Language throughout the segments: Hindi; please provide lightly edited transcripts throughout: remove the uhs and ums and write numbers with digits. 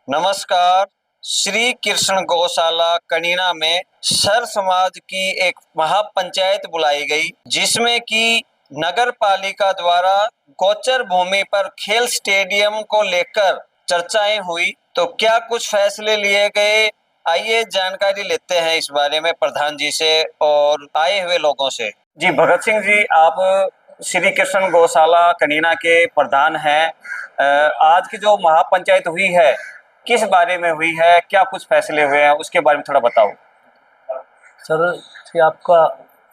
नमस्कार। श्री कृष्ण गौशाला कनीना में सर समाज की एक महापंचायत बुलाई गई, जिसमें कि नगर पालिका द्वारा गोचर भूमि पर खेल स्टेडियम को लेकर चर्चाएं हुई। तो क्या कुछ फैसले लिए गए, आइए जानकारी लेते हैं इस बारे में प्रधान जी से और आए हुए लोगों से। जी भगत सिंह जी, आप श्री कृष्ण गौशाला कनीना के प्रधान हैं। आज की जो महापंचायत हुई है, किस बारे में हुई है, क्या कुछ फैसले हुए हैं, उसके बारे में थोड़ा बताओ। सर जी, आपका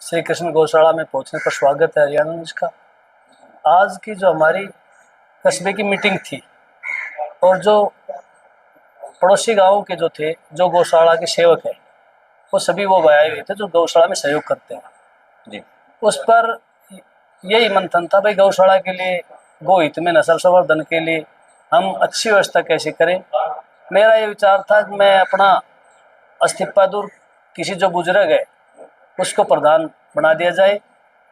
श्री कृष्ण गौशाला में पहुंचने पर स्वागत है हरियाणा न्यूज़ का। आज की जो हमारी कस्बे की मीटिंग थी और जो पड़ोसी गांवों के जो थे, जो गौशाला के सेवक हैं, वो सभी वो आए हुए थे जो गौशाला में सहयोग करते हैं। जी। उस पर यही मंथन था, भाई गौशाला के लिए, गो हित में, नस्ल संवर्धन के लिए हम अच्छी व्यवस्था कैसे करें। मेरा ये विचार था कि मैं अपना इस्तीफा दूर, किसी जो बुजुर्ग है उसको प्रधान बना दिया जाए।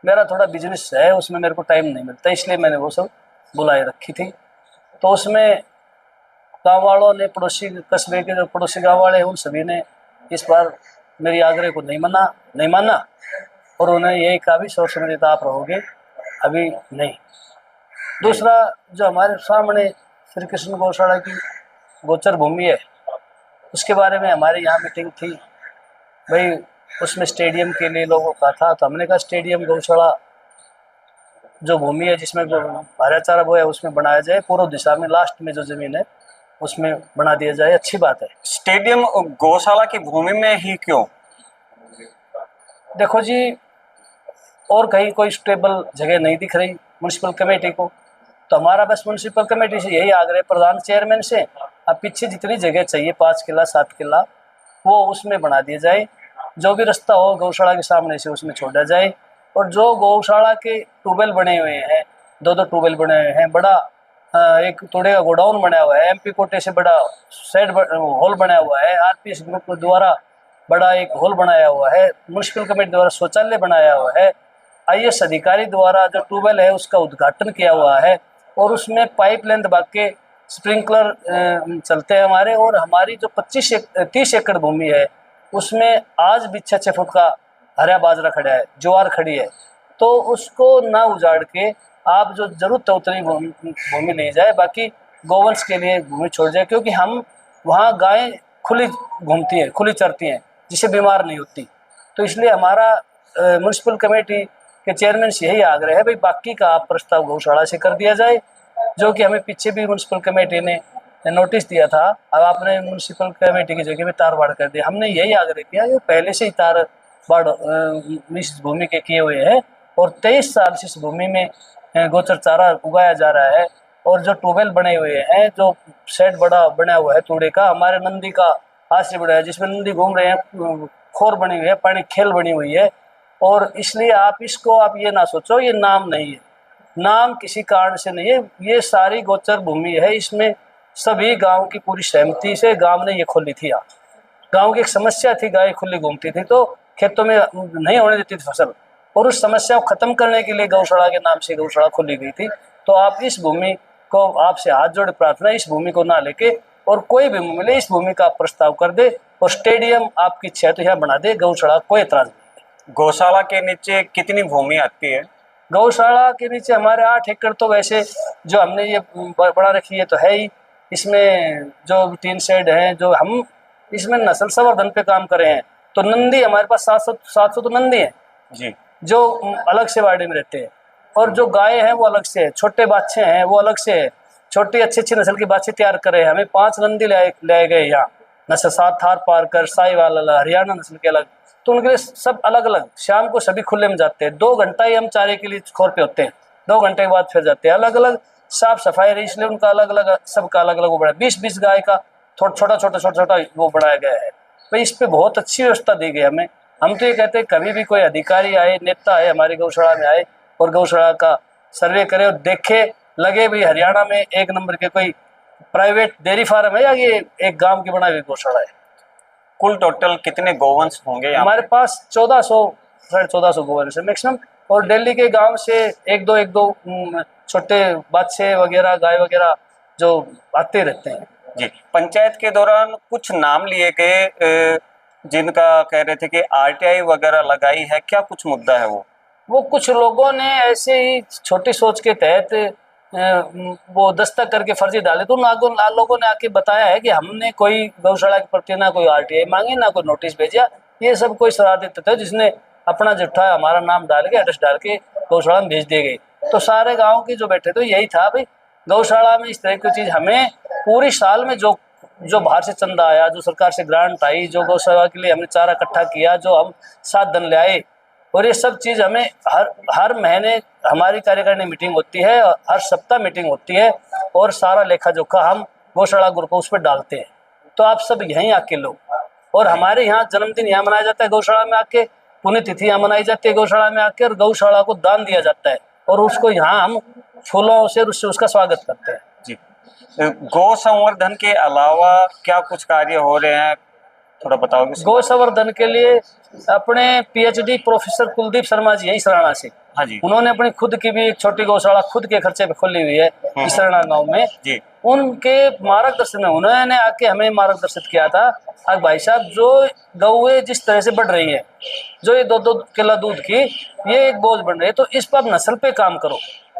मेरा थोड़ा बिजनेस है, उसमें मेरे को टाइम नहीं मिलता, इसलिए मैंने वो सब बुलाए रखी थी। तो उसमें गांव वालों ने, पड़ोसी कस्बे के जो पड़ोसी गांव वाले हैं, उन सभी ने इस बार मेरी आग्रह को नहीं माना और उन्होंने यही कहा भी सोच समझ आप रहोगे, अभी नहीं। दूसरा, जो हमारे सामने श्री कृष्ण गौशाला की गोचर भूमि है, उसके बारे में हमारे यहाँ मीटिंग थी। भाई उसमें स्टेडियम के लिए लोगों का था, तो हमने कहा स्टेडियम गौशाला जो भूमि है जिसमें हरा चारा बोया उसमें बनाया जाए, पूर्व दिशा में लास्ट में जो जमीन है उसमें बना दिया जाए, अच्छी बात है। स्टेडियम गौशाला की भूमि में ही क्यों? देखो जी, और कहीं कोई स्टेबल जगह नहीं दिख रही म्यूनसिपल कमेटी को, तो हमारा बस म्यूनसिपल कमेटी से यही आग्रह, प्रधान चेयरमैन से, अब पीछे जितनी जगह चाहिए 5 किला 7 किला वो उसमें बना दिया जाए। जो भी रास्ता हो गौशाला के सामने से उसमें छोड़ा जाए। और जो गौशाला के ट्यूबवेल बने हुए हैं, 2-2 ट्यूबवेल बने हुए हैं, बड़ा एक थोड़े का गोडाउन बना हुआ है, एमपी कोटे से बड़ा शेड हॉल बना हुआ है, आरपीएस ग्रुप द्वारा बड़ा एक हॉल बनाया हुआ है, म्यूनसिपल कमेटी द्वारा शौचालय बनाया हुआ है, आईएएस अधिकारी द्वारा जो ट्यूबवेल है उसका उद्घाटन किया हुआ है, और उसमें पाइप लाइन दबा के स्प्रिंकलर चलते हैं हमारे। और हमारी जो 30 एकड़ भूमि है उसमें आज भी 6-6 फुट का हरा बाजरा खड़ा है, ज्वार खड़ी है। तो उसको ना उजाड़ के आप जो जरूरत है उतनी भूमि ले जाए, बाकी गौवंश के लिए भूमि छोड़ जाए, क्योंकि हम वहाँ गायें खुली घूमती हैं, खुली चरती हैं, जिससे बीमार नहीं होती। तो इसलिए हमारा म्यूनसिपल कमेटी के चेयरमैन से यही आग्रह है, भाई बाकी का आप प्रस्ताव गौशाला से कर दिया जाए, जो कि हमें पीछे भी म्यूनसिपल कमेटी ने नोटिस दिया था। अब आपने म्यूनसिपल कमेटी की जगह में तार बाड़ कर दिया, हमने यही आग्रह किया कि पहले से ही तार बाड़ इस भूमि के किए हुए हैं, और 23 साल से इस भूमि में गोचर चारा उगाया जा रहा है। और जो ट्यूबवेल बने हुए हैं, जो शेड बड़ा बना हुआ है तूड़े का, हमारे नंदी का आश्रय बना है जिसमें नंदी घूम रहे हैं, खोर बनी हुई है, पानी खेल बनी हुई है। और इसलिए आप इसको, आप ये ना सोचो ये नाम नहीं है, नाम किसी कारण से नहीं है, ये सारी गोचर भूमि है, इसमें सभी गांव की पूरी सहमति से गांव ने ये खोली थी। गांव की एक समस्या थी, गाय खुली घूमती थी तो खेतों में नहीं होने देती थी फसल, और उस समस्या को खत्म करने के लिए गौशाला के नाम से गौशाला खोली गई थी। तो आप इस भूमि को, आपसे हाथ जोड़े प्रार्थना, इस भूमि को ना लेके और कोई भी मिले, इस भूमि का प्रस्ताव कर दे, और स्टेडियम आपकी इच्छा है तो यहाँ बना दे, गौशाला कोई एतराज नहीं। गौशाला के नीचे कितनी भूमि आती है? गौशाला के नीचे हमारे 8 एकड़ तो वैसे जो हमने ये बना रखी है तो है ही। इसमें जो 3 शेड हैं, जो हम इसमें नस्ल संवर्धन पे काम करे हैं, तो नंदी हमारे पास 700 तो नंदी हैं जी, जो अलग से वाड़े में रहते हैं, और जो गाय हैं वो अलग से है, छोटे बाच्छे हैं वो अलग से है, छोटी अच्छी अच्छी नस्ल की बाच्छे तैयार करे हैं। हमें 5 नंदी ले गए यहाँ, नस्ल 7 थार पारकर, साहिवाल अलग, हरियाणा नस्ल के अलग, तो उनके लिए सब अलग अलग। शाम को सभी खुले में जाते हैं, 2 घंटा ही हम चारे के लिए खोर पे होते हैं, 2 घंटे के बाद फिर जाते हैं। अलग अलग साफ सफाई रही, इसलिए उनका अलग अलग, सबका अलग अलग वो बना, 20-20 गाय का छोटा छोटा वो बनाया गया है। भाई इस पे बहुत अच्छी व्यवस्था दी गई हमें। हम तो ये कहते हैं कभी भी कोई अधिकारी आए, नेता आए, हमारी गौशाला में आए और गौशाला का सर्वे करे और देखे, लगे भी हरियाणा में 1 नंबर के कोई प्राइवेट डेयरी फार्म है या ये एक गांव की बनाई हुई गौशाला है। कुल टोटल कितने गोवंश होंगे हमारे पास 1400, 1450 गोवंश है मैक्सिमम, और दिल्ली के गांव से एक दो छोटे बादशाह वगैरह, गाय वगैरह जो आते रहते हैं। जी, पंचायत के दौरान कुछ नाम लिए गए जिनका कह रहे थे कि आरटीआई वगैरह लगाई है, क्या कुछ मुद्दा है वो कुछ लोगों ने ऐसे ही छोटी सोच के तहत वो दस्तक करके फर्जी डाले, तो उन लोगों ने आके बताया है कि हमने कोई गौशाला के प्रति ना कोई आरटीआई मांगी, ना कोई नोटिस भेजा। ये सब कोई शरारती तत्व है जिसने अपना जुट्ठा हमारा नाम डाल के, एड्रेस डाल के गौशाला में भेज दी गई। तो सारे गाँव के जो बैठे थे यही था भाई, गौशाला में इस तरह की चीज़ हमें पूरी साल में जो जो बाहर से चंदा आया, जो सरकार से ग्रांट आई, जो गौशाला के लिए हमने चारा इकट्ठा किया, जो हम साधन ले आए, और ये सब चीज़ हमें हर महीने हमारी कार्यकारिणी मीटिंग होती है, हर सप्ताह मीटिंग होती है, और सारा लेखा जोखा हम गौशाला ग्रुप उस पर डालते हैं। तो आप सब यहीं आके लो, और हमारे यहाँ जन्मदिन यहाँ मनाया जाता है गौशाला में आके, पुण्यतिथि यहाँ मनाई जाती है गौशाला में आके, और गौशाला को दान दिया जाता है, और उसको यहाँ हम फूलों से उसका स्वागत करते हैं। जी, गौ संवर्धन के अलावा क्या कुछ कार्य हो रहे हैं, थोड़ा बताओगे? गौ संवर्धन के लिए अपने पीएचडी प्रोफेसर कुलदीप शर्मा जी हैं इसराना से, हाँ जी, उन्होंने अपनी खुद की भी एक छोटी गौशाला खुद के खर्चे पे खोली हुई है इसराना गांव में जी, उनके मार्गदर्शन में उन्होंने आके हमें मार्गदर्शित किया था। अब भाई साहब, जो गौएं जिस तरह से बढ़ रही हैं, जो ये 2-2 किलो दूध की ये एक बोझ बन रही है, तो इस पर नस्ल पे काम करो,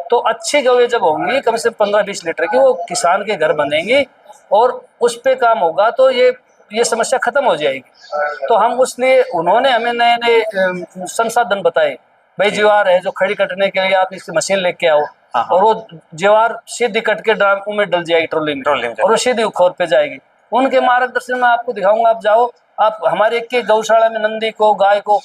तो अच्छी गौएं जब होंगी कम से कम 15-20 लीटर की, वो किसान के घर बनेंगी, और उस पे काम होगा तो ये समस्या खत्म हो जाएगी। तो हम उसलिए उन्होंने हमें नए नए संसाधन बताए, भाई ज्वार है जो खड़ी कटने के लिए आप इसकी मशीन लेके आओ, और वो ज्वार सीधी कट के ड्राम में डल जाएगी ट्रॉली में, और वो सीधी उखोर पे जाएगी। उनके मार्गदर्शन में आपको दिखाऊंगा, आप जाओ, आप हमारे एक गौशाला में नंदी को, गाय को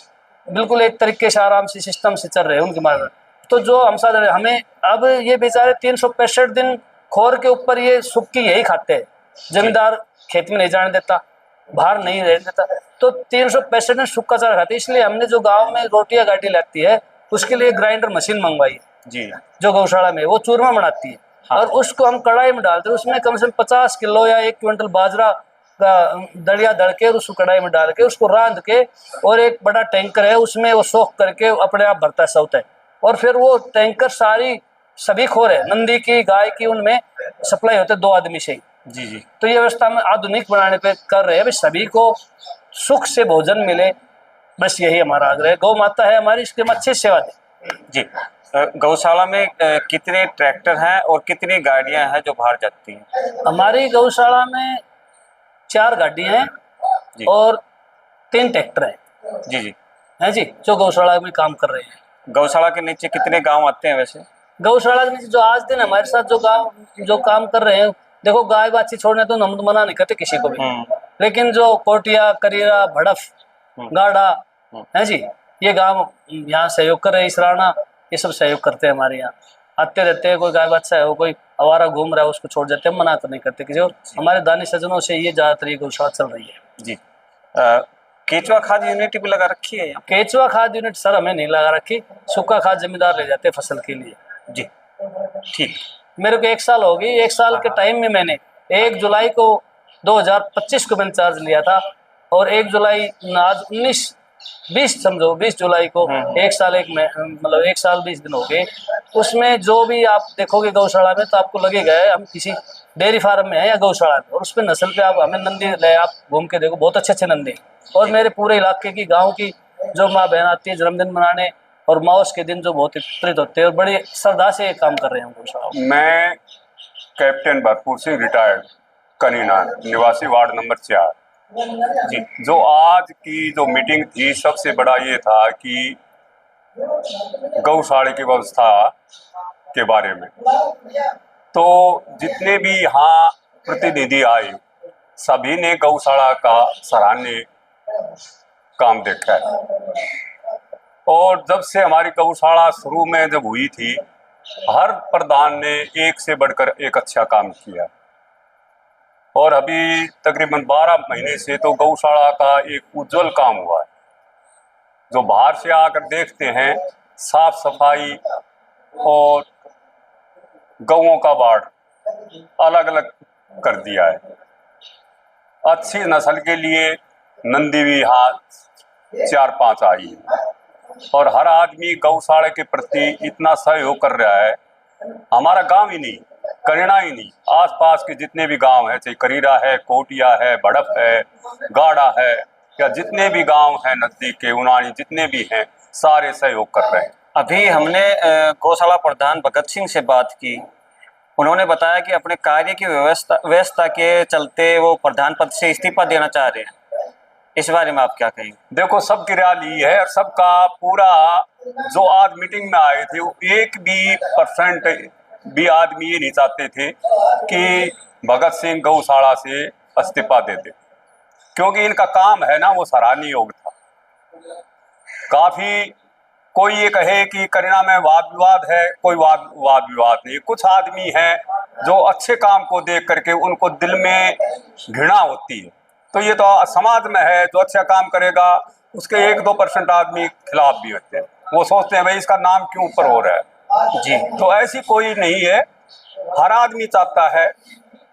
बिल्कुल एक तरीके से आराम से सिस्टम से चल रहे हैं उनके मार्गदर्शन। तो जो हम साथ हमें अब ये बेचारे 365 दिन खोर के ऊपर ये सूख के यही खाते हैं, जमींदार खेत में नहीं जाने देता, बाहर नहीं रहने देता, तो 365 दिन सूखा चारा खाते। इसलिए हमने जो गांव में रोटियां गाटी लगती है उसके लिए ग्राइंडर मशीन मंगवाई जी, जो गौशाला में वो चूरमा बनाती है, हाँ। और उसको हम कढ़ाई में डालते हैं, उसमें कम से कम 50 किलो या 1 क्विंटल बाजरा का दलिया दल के उसको कढ़ाई में डाल के उसको रांध के, और एक बड़ा टैंकर है उसमें वो सोख करके अपने आप भरता है, सौता है, और फिर वो टैंकर सभी खोर है नंदी की, गाय की, उनमें सप्लाई होते 2 आदमी से ही। जी, जी, तो ये व्यवस्था हम आधुनिक बनाने पे कर रहे हैं, भाई सभी को सुख से भोजन मिले, बस यही हमारा आग्रह है। गौ माता है हमारी, इसके हम अच्छी सेवा दें। जी। गौशाला में कितने ट्रैक्टर हैं और कितनी गाड़ियां हैं जो बाहर जाती हैं? हमारी गौशाला में 4 गाड़ियां हैं और 3 ट्रैक्टर हैं। जी, जी, हैं जी, जो गौशाला में काम कर रहे हैं। गौशाला के नीचे कितने गांव आते हैं वैसे? गौशाला के नीचे जो आज दिन हमारे साथ जो काम कर रहे हैं, देखो गाय बाछी छोड़ने तो हम तो मना नहीं करते किसी को भी, लेकिन जो कोटिया, करीरा, भड़फ, गाढ़ा है जी, ये गांव यहाँ सहयोग कर रहे हैं, इसराना, ये सब सहयोग करते हैं हमारे यहाँ, आते रहते हैं। कोई गाय बच्चा है, वो कोई आवारा घूम रहा है उसको छोड़ जाते हैं, मना तो नहीं करते किसी और। हमारे दानी सज्जनों से ये ज्यादातर ये गौशाला चल रही है जी। केचुआ खाद यूनिट भी लगा रखी है यहाँ? केचुआ खाद यूनिट सर हमें नहीं लगा रखी, सूखा खाद जमींदार ले जाते हैं फसल के लिए। जी, ठीक। मेरे को 1 साल हो गई, 1 साल के टाइम में मैंने 1 जुलाई को 2025 को मैंने चार्ज लिया था, और 1 जुलाई आज 20 जुलाई को 1 साल मतलब 1 साल 20 दिन हो गए। उसमें जो भी आप देखोगे गौशाला में तो आपको लगेगा हम किसी डेयरी फार्म में है या गौशाला में, और उस पर नस्ल पे आप हमें नंदी ले, आप घूम के देखो, बहुत अच्छे अच्छे नंदी। और मेरे पूरे इलाके की गाँव की जो माँ बहन आती है जन्मदिन मनाने और माउस के दिन, जो बहुत एकत्रित होते हैं और बड़ी श्रद्धा से ये काम कर रहे हैं गौशाला। मैं कैप्टन भरपूर सिंह रिटायर्ड कनीना निवासी वार्ड नंबर 4 जी। जो आज की जो मीटिंग थी, सबसे बड़ा ये था कि गौशाला की व्यवस्था के बारे में। तो जितने भी यहाँ प्रतिनिधि आए सभी ने गौशाला का सराहनीय काम देखा है, और जब से हमारी गौशाला शुरू में जब हुई थी, हर प्रधान ने एक से बढ़कर एक अच्छा काम किया, और अभी तकरीबन 12 महीने से तो गौशाला का एक उज्जवल काम हुआ है। जो बाहर से आकर देखते हैं, साफ सफाई और गौओं का वार्ड अलग अलग कर दिया है। अच्छी नस्ल के लिए नंदी भी यहाँ 4-5 आई है, और हर आदमी गौशाला के प्रति इतना सहयोग कर रहा है। हमारा गांव ही नहीं, करीना ही नहीं, आसपास के जितने भी गांव हैं, चाहे करीरा है, कोटिया है, बड़फ है, गाड़ा है, या जितने भी गांव हैं नजदीक के, उनानी जितने भी हैं, सारे सहयोग कर रहे हैं। अभी हमने गौशाला प्रधान भगत सिंह से बात की। उन्होंने बताया कि अपने कार्य की व्यवस्था के चलते वो प्रधान पद से इस्तीफा देना चाह रहे हैं। इस बारे में आप क्या कहेंगे? देखो, सबकी राय ली है और सबका पूरा, जो आज मीटिंग में आए थे वो 1% भी आदमी ये नहीं चाहते थे कि भगत सिंह गौशाला से इस्तीफा दे दे, क्योंकि इनका काम है ना वो सराहनीय योग्य था। काफी, कोई ये कहे कि करीना में वाद विवाद है, कोई वाद विवाद नहीं। कुछ आदमी हैं जो अच्छे काम को देख करके उनको दिल में घृणा होती है, तो ये तो समाज में है, जो अच्छा काम करेगा उसके 1-2% आदमी खिलाफ भी होते हैं। वो सोचते हैं भाई इसका नाम क्यों ऊपर हो रहा है जी। तो ऐसी कोई नहीं है, हर आदमी चाहता है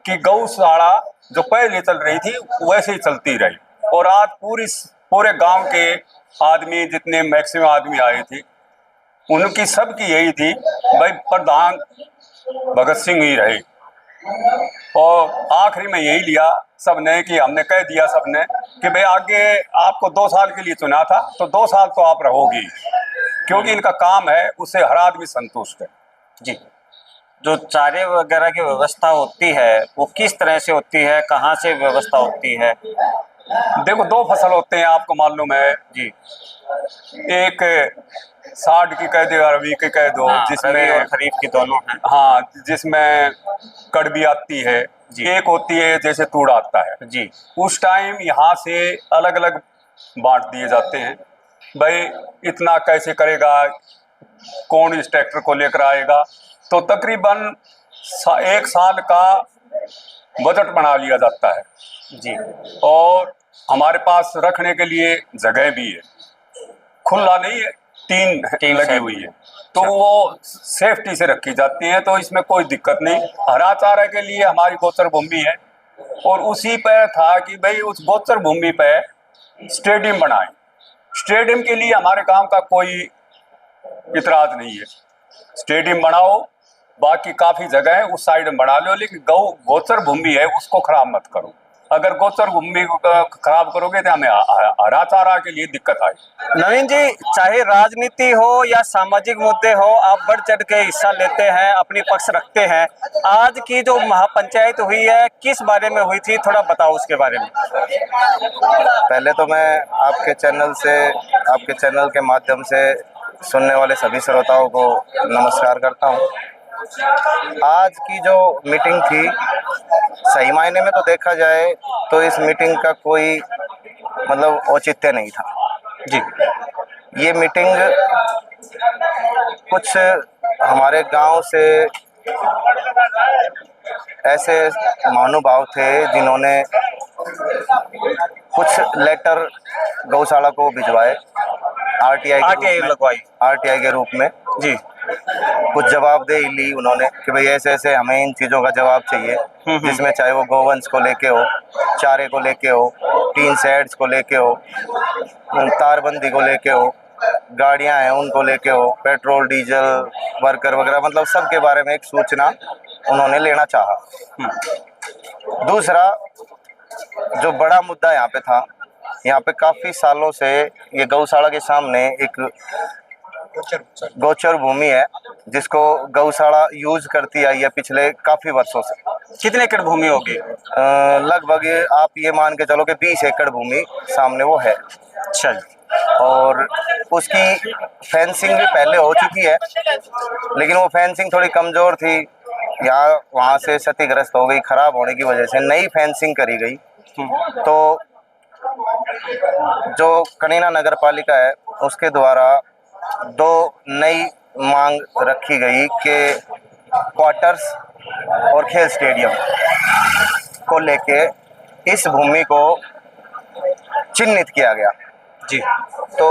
कि गौशाला जो पहले चल रही थी वैसे ही चलती रही। और आज पूरे गांव के आदमी, जितने मैक्सिमम आदमी आए थे, उनकी सबकी यही थी भाई प्रधान भगत सिंह ही रहे। और आखिरी में यही लिया सबने कि हमने कह दिया सबने कि भाई आगे आपको 2 साल के लिए चुना था तो 2 साल तो आप रहोगी, क्योंकि इनका काम है, उससे हर आदमी संतुष्ट है जी। जो चारे वगैरह की व्यवस्था होती है वो किस तरह से होती है, कहाँ से व्यवस्था होती है? देखो, 2 फसल होते हैं, आपको मालूम है जी। एक 60 की कह दो, 20 की कह दो, रबी जिसमें और खरीफ की दोनों हैं। हाँ, जिसमें कड़बी आती है, एक होती है जैसे तूड़ आता है जी। उस टाइम यहाँ से अलग अलग बांट दिए जाते हैं। भाई इतना कैसे करेगा, कौन इस ट्रैक्टर को लेकर आएगा, तो तकरीबन 1 साल का बजट बना लिया जाता है जी। और हमारे पास रखने के लिए जगह भी है, खुला नहीं है, तीन लगी हुई है, तो वो सेफ्टी से रखी जाती है, तो इसमें कोई दिक्कत नहीं। हरा चारा के लिए हमारी गोचर भूमि है और उसी पे था कि भाई उस गोचर भूमि पे स्टेडियम बनाए। स्टेडियम के लिए हमारे गांव का कोई इतराज नहीं है, स्टेडियम बनाओ, बाकी काफी जगह है उस साइड में बना लो, लेकिन गोचर भूमि है उसको खराब मत करो। अगर गोचर भूमि को खराब करोगे तो हमें हरा चारा के लिए दिक्कत आएगी। नवीन जी, चाहे राजनीति हो या सामाजिक मुद्दे हो, आप बढ़ चढ़ के हिस्सा लेते हैं, अपनी पक्ष रखते हैं। आज की जो महापंचायत हुई है किस बारे में हुई थी, थोड़ा बताओ उसके बारे में। पहले तो मैं आपके चैनल के माध्यम से सुनने वाले सभी श्रोताओं को नमस्कार करता हूं। आज की जो मीटिंग थी, सही मायने में तो देखा जाए तो इस मीटिंग का कोई मतलब औचित्य नहीं था जी। ये मीटिंग कुछ हमारे गांव से ऐसे महानुभाव थे जिन्होंने कुछ लेटर गौशाला को भिजवाए, आरटीआई के रूप में जी। कुछ जवाबदेही ली उन्होंने कि भाई ऐसे ऐसे हमें इन चीज़ों का जवाब चाहिए, जिसमें चाहे वो गोवंश को लेके हो, चारे को लेके हो, टीन शेड्स को लेके हो, तारबंदी को लेके हो, गाड़ियां हैं उनको लेके हो, पेट्रोल डीजल वर्कर वगैरह, मतलब सब के बारे में एक सूचना उन्होंने लेना चाहा। दूसरा जो बड़ा मुद्दा यहाँ पे था, यहाँ पे काफ़ी सालों से ये गौशाला के सामने एक गोचर भूमि है जिसको गौशाला यूज करती आई है पिछले काफ़ी वर्षों से। कितने एकड़ भूमि होगी? लगभग आप ये मान के चलो कि 20 एकड़ भूमि सामने वो है। अच्छा। और उसकी फेंसिंग भी पहले हो चुकी है, लेकिन वो फेंसिंग थोड़ी कमज़ोर थी, यहाँ वहाँ से क्षतिग्रस्त हो गई, ख़राब होने की वजह से नई फेंसिंग करी गई। तो जो कनीना नगर पालिका है उसके द्वारा 2 नई मांग रखी गई कि क्वार्टर्स और खेल स्टेडियम को लेके इस भूमि को चिन्हित किया गया जी। तो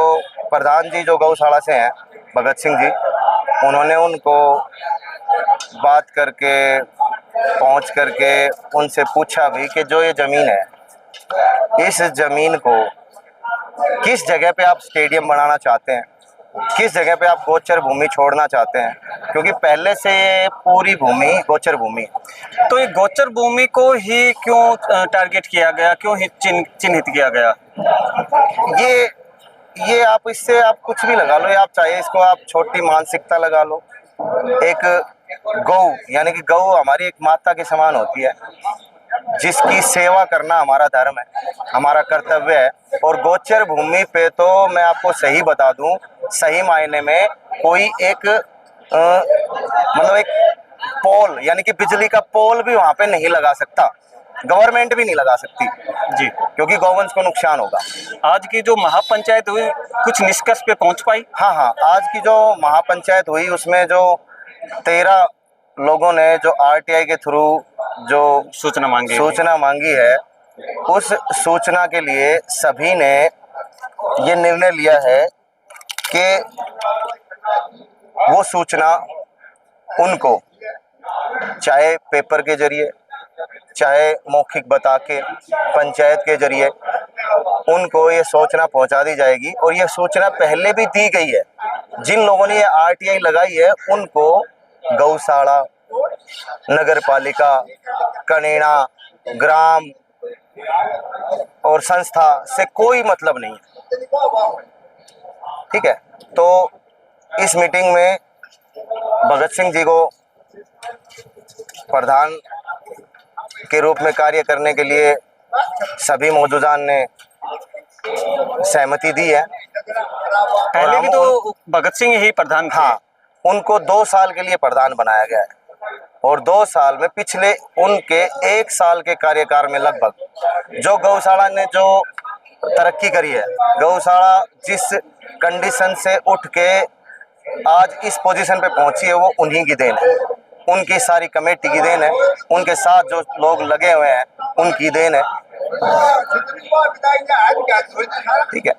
प्रधान जी जो गौशाला से हैं भगत सिंह जी, उन्होंने उनको बात करके पहुंच करके उनसे पूछा भी कि जो ये ज़मीन है, इस ज़मीन को किस जगह पे आप स्टेडियम बनाना चाहते हैं, किस जगह पे आप गोचर भूमि छोड़ना चाहते हैं, क्योंकि पहले से ये पूरी भूमि गोचर भूमि है। तो ये गोचर भूमि को ही क्यों टारगेट किया गया, क्यों चिन्हित किया गया? ये आप इससे आप कुछ भी लगा लो, या आप चाहे इसको आप छोटी मानसिकता लगा लो। एक गौ, यानी कि गौ हमारी एक माता के समान होती है, जिसकी सेवा करना हमारा धर्म है, हमारा कर्तव्य है। और गोचर भूमि पे तो मैं आपको सही बता दूं, सही मायने में कोई एक मतलब एक पोल, यानी कि बिजली का पोल भी वहां पे नहीं लगा सकता, गवर्नमेंट भी नहीं लगा सकती जी। क्योंकि गौवंश को नुकसान होगा। आज की जो महापंचायत हुई, कुछ निष्कर्ष पे पहुंच पाई? हाँ हाँ, आज की जो महापंचायत हुई उसमें जो 13 लोगों ने जो आरटीआई के थ्रू जो सूचना मांगी है, उस सूचना के लिए सभी ने ये निर्णय लिया है कि वो सूचना उनको चाहे पेपर के जरिए, चाहे मौखिक बता के, पंचायत के जरिए उनको ये सूचना पहुंचा दी जाएगी। और ये सूचना पहले भी दी गई है, जिन लोगों ने ये आरटीआई लगाई है उनको गौशाला, नगर पालिका, कनीना, ग्राम और संस्था से कोई मतलब नहीं है। ठीक है, तो इस मीटिंग में भगत सिंह जी को प्रधान के रूप में कार्य करने के लिए सभी मौजूदान ने सहमति दी है। पहले भी तो भगत सिंह ही प्रधान थे। हाँ, उनको 2 साल के लिए प्रधान बनाया गया है, और 2 साल में पिछले उनके 1 साल के कार्यकाल में लगभग जो गौशाला ने जो तरक्की करी है, गौशाला जिस कंडीशन से उठ के आज इस पोजीशन पे पहुंची है, वो उन्हीं की देन है, उनकी सारी कमेटी की देन है, उनके साथ जो लोग लगे हुए हैं उनकी देन है। ठीक है।